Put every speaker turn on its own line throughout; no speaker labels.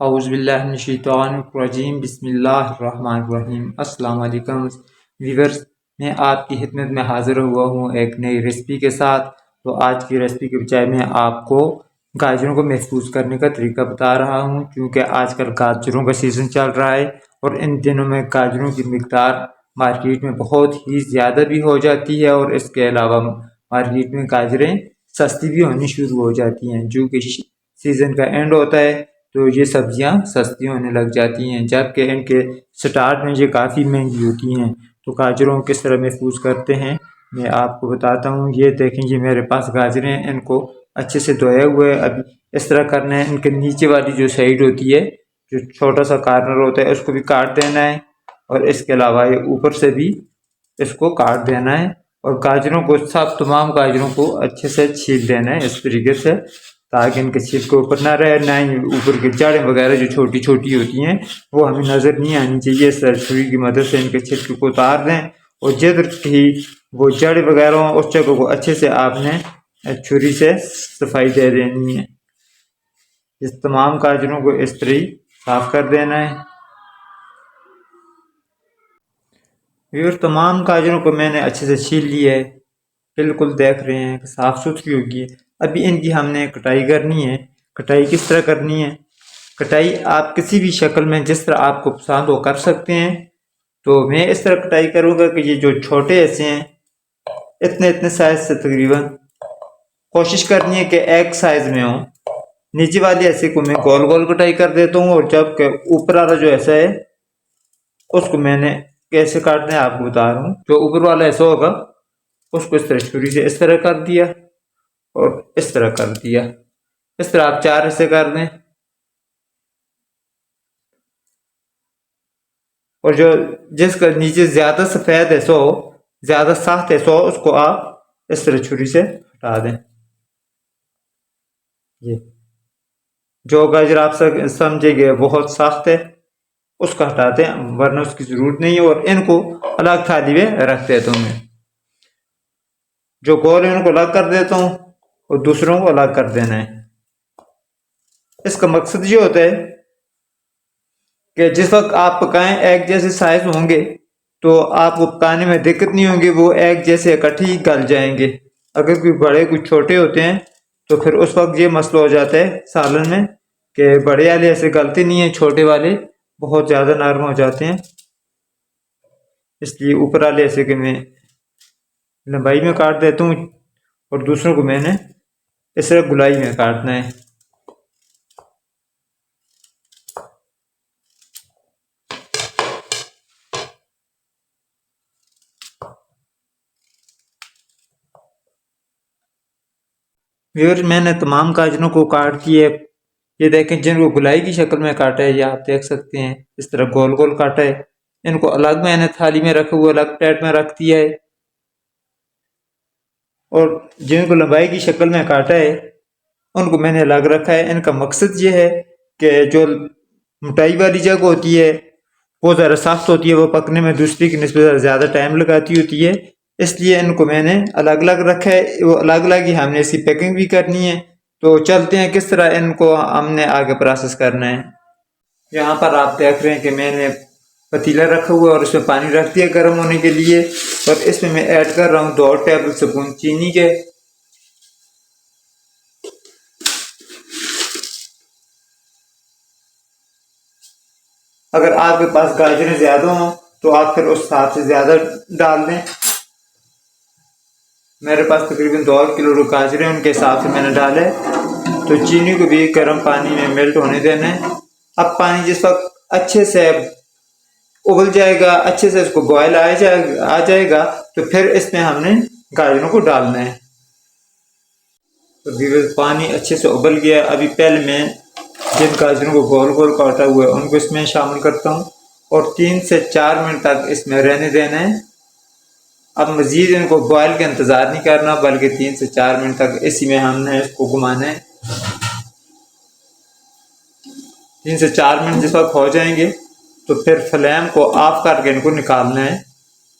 औज़ुबिल्लाहिमिनश्शैतानिर्रजीम बिस्मिल्लाहिर्रहमानिर्रहीम। अस्सलाम वालेकुम व्यूअर्स, मैं आपकी खिदमत में हाज़िर हुआ हूँ एक नई रेसिपी के साथ। तो आज की रेसिपी के बजाय मैं आपको गाजरों को महफूज करने का तरीका बता रहा हूँ, क्योंकि आजकल गाजरों का सीज़न चल रहा है और इन दिनों में गाजरों की मिकदार मार्केट में बहुत ही ज़्यादा भी हो जाती है और इसके अलावा मार्केट में गाजरें सस्ती भी होनी शुरू हो जाती हैं। जो कि सीज़न का एंड होता है तो ये सब्जियां सस्ती होने लग जाती हैं, जबकि इनके स्टार्ट में ये काफ़ी महंगी होती हैं। तो गाजरों को किस तरह महफूज करते हैं मैं आपको बताता हूँ। ये देखें, ये मेरे पास गाजरें हैं, इनको अच्छे से धोए हुए अभी इस तरह करना है। इनके नीचे वाली जो साइड होती है, जो छोटा सा कॉर्नर होता है, उसको भी काट देना है और इसके अलावा ये ऊपर से भी इसको काट देना है। और गाजरों को सब तमाम गाजरों को अच्छे से छील देना है इस तरीके से, ताकि इनके छिलके ऊपर ना रहे, ना ही ऊपर की जड़ें वगैरह जो छोटी छोटी होती हैं वो हमें नज़र नहीं आनी चाहिए। इस छुरी की मदद से इनके छिलके को उतार दें और जिधर ही वो जड़ वगैरह हो उस जगह को अच्छे से आपने छुरी से सफाई दे देनी है। इस तमाम गाजरों को इस तरह साफ कर देना है। और तमाम गाजरों को मैंने अच्छे से छील लिया है, बिल्कुल देख रहे हैं कि साफ़ सुथरी होगी। अभी इनकी हमने कटाई करनी है। कटाई किस तरह करनी है? कटाई आप किसी भी शक्ल में जिस तरह आपको पसंद हो कर सकते हैं। तो मैं इस तरह कटाई करूँगा कि ये जो छोटे ऐसे हैं, इतने इतने साइज से तकरीबन कोशिश करनी है कि एक साइज में हो। नीचे वाले ऐसे को मैं गोल गोल कटाई कर देता हूँ और जबकि ऊपर वाला जो ऐसा है उसको मैंने कैसे काटना है आपको बता रहा हूँ। जो ऊपर वाला ऐसा होगा उसको इस तरह छुरी से इस तरह कर दिया और इस तरह कर दिया। इस तरह आप 4 हिस्से कर दें और जो जिसका नीचे ज्यादा सफेद है सो ज्यादा सख्त है सो उसको आप इस तरह छुरी से हटा दें। ये जो गाजर आप समझेंगे बहुत सख्त है उसका हटा दें, वरना उसकी जरूरत नहीं है। और इनको अलग थाली में रख देता हूँ मैं। जो गोल है उनको अलग कर देता हूँ और दूसरों को अलग कर देना है। इसका मकसद ये होता है कि जिस वक्त आप पकाएं एक जैसे साइज होंगे तो आपको पकाने में दिक्कत नहीं होगी, वो एक जैसे इकट्ठे ही गल जाएंगे। अगर कोई बड़े कुछ छोटे होते हैं तो फिर उस वक्त ये मसला हो जाता है सालन में कि बड़े वाले ऐसे गलते नहीं हैं, छोटे वाले बहुत ज़्यादा नरम हो जाते हैं। इसलिए ऊपर वाले ऐसे कि मैं लंबाई में काट देता हूँ और दूसरों को मैंने इस तरह गुलाई में काटना है। व्यूअर्स, मैंने तमाम गाजरों को काट दिए। ये देखें, जिनको गुलाई की शक्ल में काटा है, ये आप देख सकते हैं इस तरह गोल गोल काटा है। इनको अलग मैंने थाली में रखा हुआ अलग प्लेट में रख दिया है। और जिनको लंबाई की शक्ल में काटा है उनको मैंने अलग रखा है। इनका मकसद ये है कि जो मोटाई वाली जगह होती है वो ज़रा सख्त होती है, वो पकने में दूसरी की निस्बत ज़्यादा टाइम लगाती होती है, इसलिए इनको मैंने अलग अलग रखा है। वो अलग अलग ही हमने इसकी पैकिंग भी करनी है। तो चलते हैं किस तरह इनको हमने आगे प्रोसेस करना है। यहाँ पर आप देख रहे हैं कि मैंने पतीला रखा हुआ है और उसमें पानी रख दिया गर्म होने के लिए। और इसमें मैं ऐड कर रहा हूँ 2 टेबल स्पून चीनी के। अगर आपके पास गाजरें ज्यादा हों तो आप फिर उस हिसाब से ज्यादा डाल दें। मेरे पास तकरीबन 2 किलो गाजरें उनके हिसाब से मैंने डाले। तो चीनी को भी गर्म पानी में मेल्ट होने देना है। अब पानी जिस वक्त अच्छे से उबल जाएगा, अच्छे से इसको बॉयल आ जाएगा तो फिर इसमें हमने गाजरों को डालना है। तो पानी अच्छे से उबल गया। अभी पहले मैं जिन गाजरों को गोल गोल काटा हुआ है उनको इसमें शामिल करता हूँ और 3 से 4 मिनट तक इसमें रहने देना है। अब मज़ीद इनको बॉयल का इंतज़ार नहीं करना, बल्कि 3 से 4 मिनट तक इसी में हमने इसको घुमाना है। 3 से 4 मिनट जिस वक्त हो जाएंगे तो फिर फ्लेम को ऑफ करके इनको निकालना है,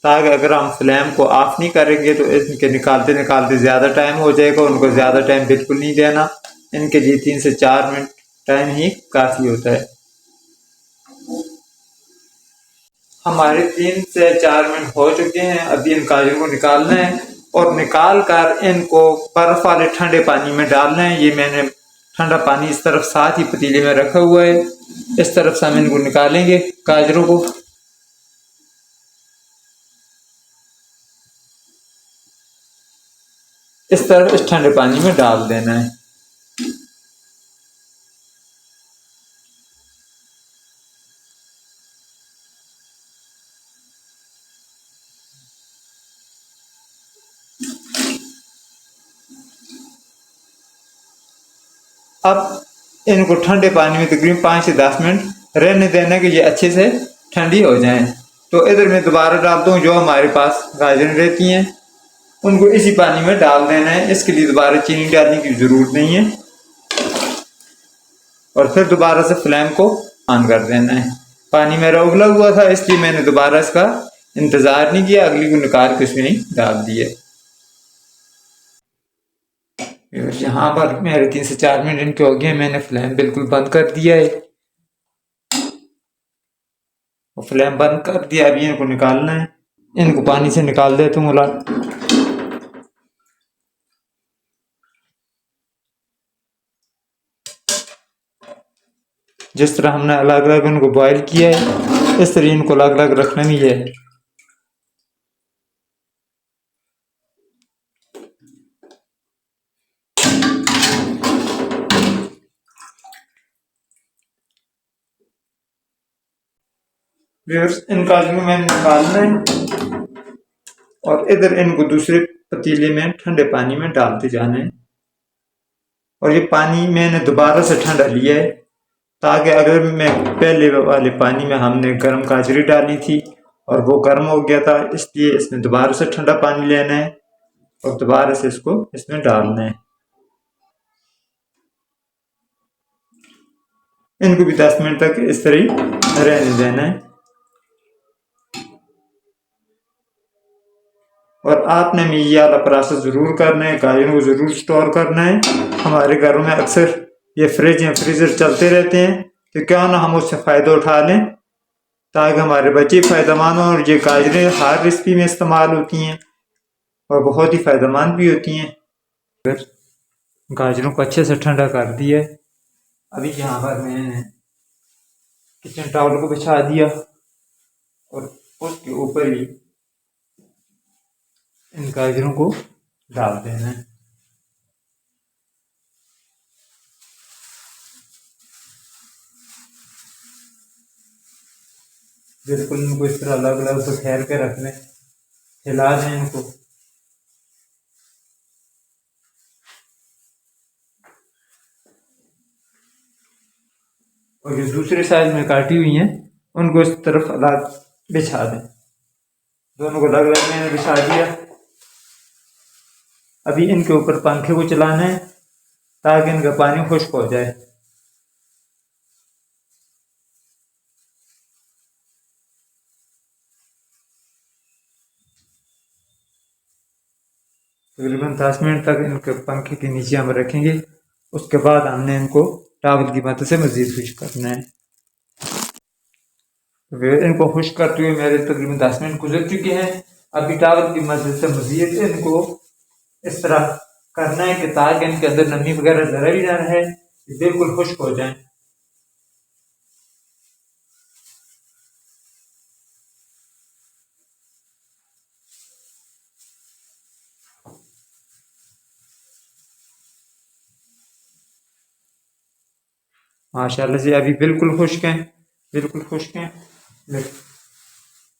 ताकि अगर हम फ्लेम को ऑफ नहीं करेंगे तो इनके निकालते निकालते ज़्यादा टाइम हो जाएगा। उनको ज़्यादा टाइम बिल्कुल नहीं देना, इनके लिए 3 से 4 मिनट टाइम ही काफ़ी होता है। हमारे 3 से 4 मिनट हो चुके हैं। अभी इन गाजरों को निकालना है और निकाल कर इनको बर्फ वाले ठंडे पानी में डालना है। ये मैंने ठंडा पानी इस तरफ साथ ही पतीले में रखा हुआ है। इस तरफ से हम इनको निकालेंगे गाजरों को। इस तरफ इस ठंडे पानी में डाल देना है। अब इनको ठंडे पानी में तकरीबन 5 से 10 मिनट रहने देना कि ये अच्छे से ठंडी हो जाएं। तो इधर मैं दोबारा डालता हूँ। जो हमारे पास गाजरें रहती हैं उनको इसी पानी में डाल देना है। इसके लिए दोबारा चीनी डालने की ज़रूरत नहीं है और फिर दोबारा से फ्लेम को ऑन कर देना है। पानी मेरा उबला हुआ था इसलिए मैंने दोबारा इसका इंतज़ार नहीं किया, अगली को निकाल के उसमें डाल दिए। यहाँ पर मेरे 3 से 4 मिनट इनके हो गए। मैंने फ्लेम बिल्कुल बंद कर दिया है और फ्लेम बंद कर दिया। अभी इनको निकालना है। इनको पानी से निकाल देता हूँ। जिस तरह हमने अलग अलग इनको बॉयल किया है इस तरह इनको अलग अलग रखना भी है। इन गाजरों में निकालना है और इधर इनको दूसरे पतीले में ठंडे पानी में डालते जाना है। और ये पानी मैंने दोबारा से ठंडा लिया है ताकि अगर मैं पहले वाले पानी में हमने गर्म गाजरी डाली थी और वो गर्म हो गया था, इसलिए इसमें दोबारा से ठंडा पानी लेना है और दोबारा से इसको इसमें डालना है। इनको भी 10 मिनट तक इस तरह रहने देना है। और आपने भी ये वाला प्रोसेस ज़रूर करना है। गाजरों को ज़रूर स्टोर करना है। हमारे घरों में अक्सर ये फ्रिज या फ्रीज़र चलते रहते हैं, तो क्यों ना हम उससे फ़ायदा उठा लें ताकि हमारे बच्चे फ़ायदेमंद हों। और ये गाजरें हर रेसिपी में इस्तेमाल होती हैं और बहुत ही फ़ायदेमंद भी होती हैं। गाजरों को अच्छे से ठंडा कर दिया। अभी यहाँ पर मैंने किचन टॉवल को बिछा दिया और उसके ऊपर ही इन गाजरों को डाल देना है। बिल्कुल इनको इस तरह अलग अलग बिखेर के रख लें, हिला दें इनको। और जो दूसरे साइज में काटी हुई हैं उनको इस तरफ अलग बिछा दें। दोनों को अलग अलग मैंने बिछा दिया। अभी इनके ऊपर पंखे को चलाना है ताकि इनका पानी खुश्क हो जाए। तकरीबन 10 मिनट तक इनके पंखे के नीचे हम रखेंगे। उसके बाद हमने इनको टॉवल की मदद से मज़ीद खुश्क करना है। इनको खुश्क करते हुए मेरे तकरीबन 10 मिनट गुजर चुके हैं। अभी टॉवल की मदद से मज़ीद इनको इस तरह करना है कि ताकि इनके अंदर नमी वगैरह ज़रा भी ना रहे, बिल्कुल खुश्क हो जाए। माशाल्लाह से अभी बिल्कुल खुश्क हैं, बिल्कुल खुश्क हैं।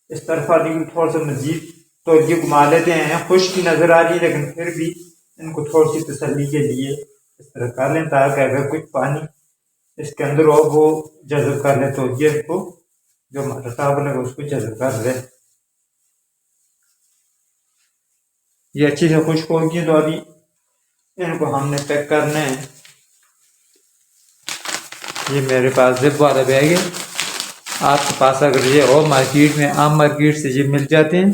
इस तरफ आदमी थोड़ा सा मजीद तो ये घुमा लेते हैं। खुश्क की नज़र आ रही है लेकिन फिर भी इनको थोड़ी सी तसल्ली के लिए इस तरह कर लें ताकि अगर कुछ पानी इसके अंदर हो वो जज़ब कर ले, तो ये इसको जो हमारा टॉवल है उसको जज़ब कर ले। ये अच्छी से खुश्क हो गई। तो अभी इनको हमने पैक करना है। ये मेरे पास जिप वाला बैग है। आपके पास अगर ये हो मार्केट में, आम मार्केट से ये मिल जाते हैं।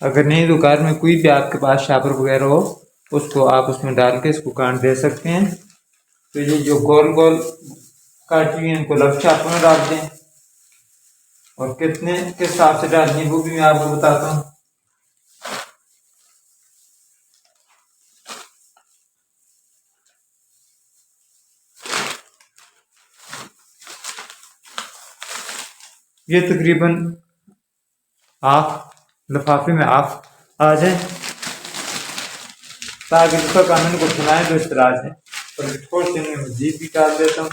अगर नहीं तो घर में कोई भी आपके पास शापर वगैरह हो उसको आप उसमें डाल के इसको काट दे सकते हैं। तो ये जो गोल गोल काटी हुई इनको लक्षार्थ में डाल दें, और कितने के हिसाब से डालनी है वो भी मैं आपको बताता हूँ। ये तकरीबन हाफ लिफाफे में हाफ आ जाए, ताकि दूसरा कानून को सुनाए तो इस तरह से। और थोड़ी सी मैं मजीद भी डाल देता हूँ,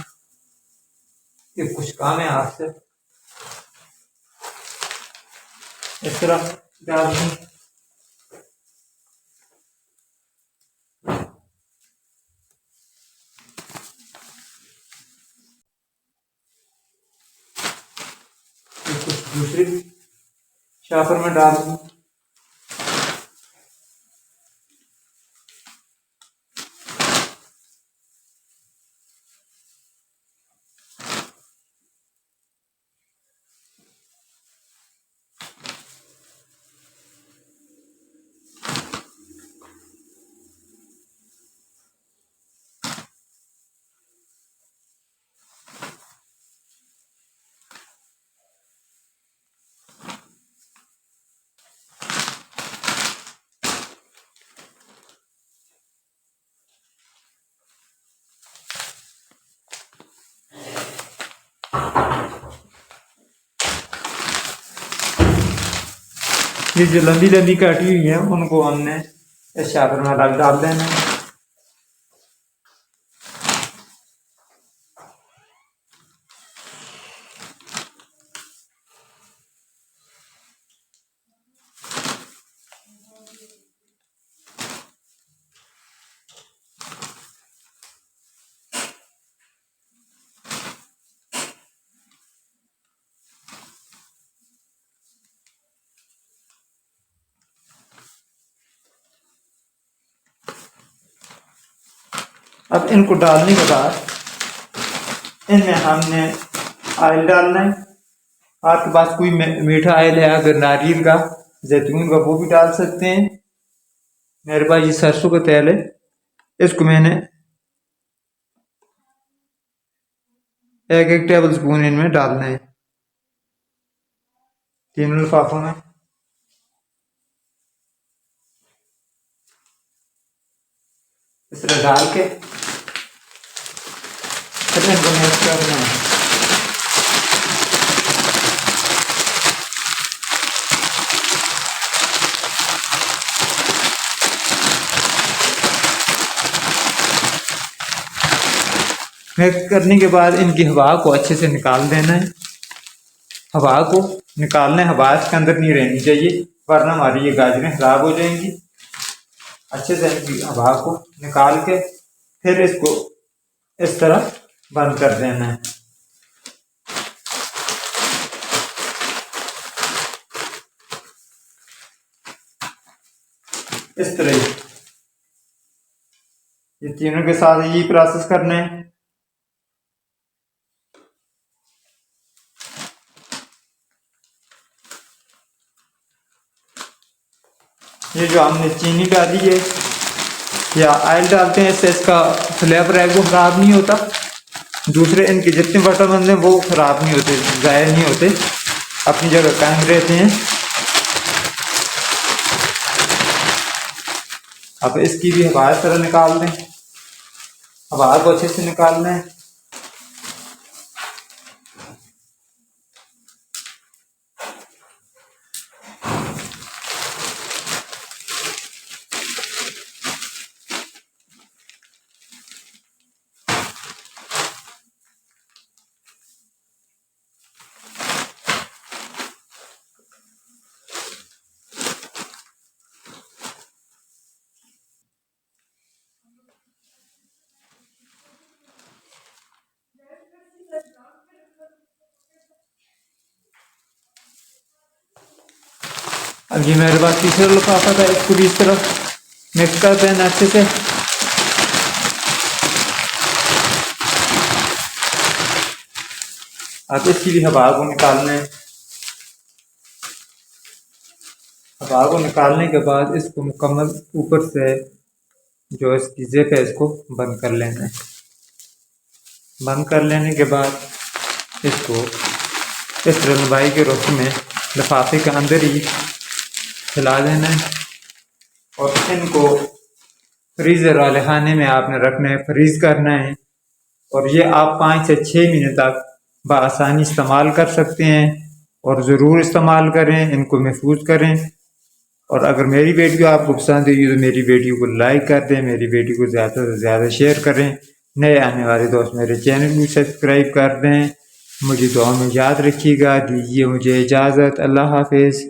ये कुछ काम है आपसे, इस तरह डाल दूँ। कुछ दूसरी शापर में डाल दूँ। ये जो लंबी लंबी काटी हुई है उनको हमने इस शापर में डाल देना है। अब इनको डालने के बाद इनमें हमने ऑयल डालना है। आपके पास कोई मीठा ऑयल है, अगर नारियल का, जैतून का, वो भी डाल सकते हैं। मेरे पास ये सरसों का तेल है, इसको मैंने 1-1 टेबल स्पून इनमें डालना है, तीनों लिफाफों में। इस तरह डाल के फिर इनको मिक्स करना है। मिक्स करने के बाद इनकी हवा को अच्छे से निकाल देना है। हवा को निकालना है, हवा इसके अंदर नहीं रहनी चाहिए, वरना हमारी ये गाजरें खराब हो जाएंगी। अच्छे से इनकी हवा को निकाल के फिर इसको इस तरह बंद कर देना है। इस तरह ये तीनों के साथ यही प्रोसेस करना है। ये जो हमने चीनी डाली है या ऑयल डालते हैं, इससे इसका फ्लेवर है वो खराब नहीं होता। दूसरे इनके जितने विटामिन हैं वो खराब नहीं होते, ज़ाया नहीं होते, अपनी जगह कायम रहते हैं। अब इसकी भी हवा इस तरह निकाल दें, हवा को अच्छे से निकालना है। अब ये मेरे पास तीसरा लिफाफा था, इसको भी इस तरह मिक्स करते हैं अच्छे से। अब इसकी भी हवा को निकालना है। हवा को निकालने के बाद इसको मुकम्मल ऊपर से जो इसकी जिप है इसको बंद कर लेना है। बंद कर लेने के बाद इसको इस तरह लंबाई के रुख में लिफाफे के अंदर ही फैला देना है और इनको फ्रीज़र वाले खाने में आपने रखना है, फ्रीज करना है। और ये आप 5 से 6 महीने तक बआसानी इस्तेमाल कर सकते हैं और ज़रूर इस्तेमाल करें, इनको महफूज करें। और अगर मेरी वीडियो आपको पसंद आई तो मेरी वीडियो को लाइक कर दें, मेरी वीडियो को ज़्यादा से ज़्यादा शेयर करें। नए आने वाले दोस्त मेरे चैनल को सब्सक्राइब कर दें। मुझे दुआ में याद रखिएगा। दीजिए मुझे इजाज़त। अल्लाह हाफिज़।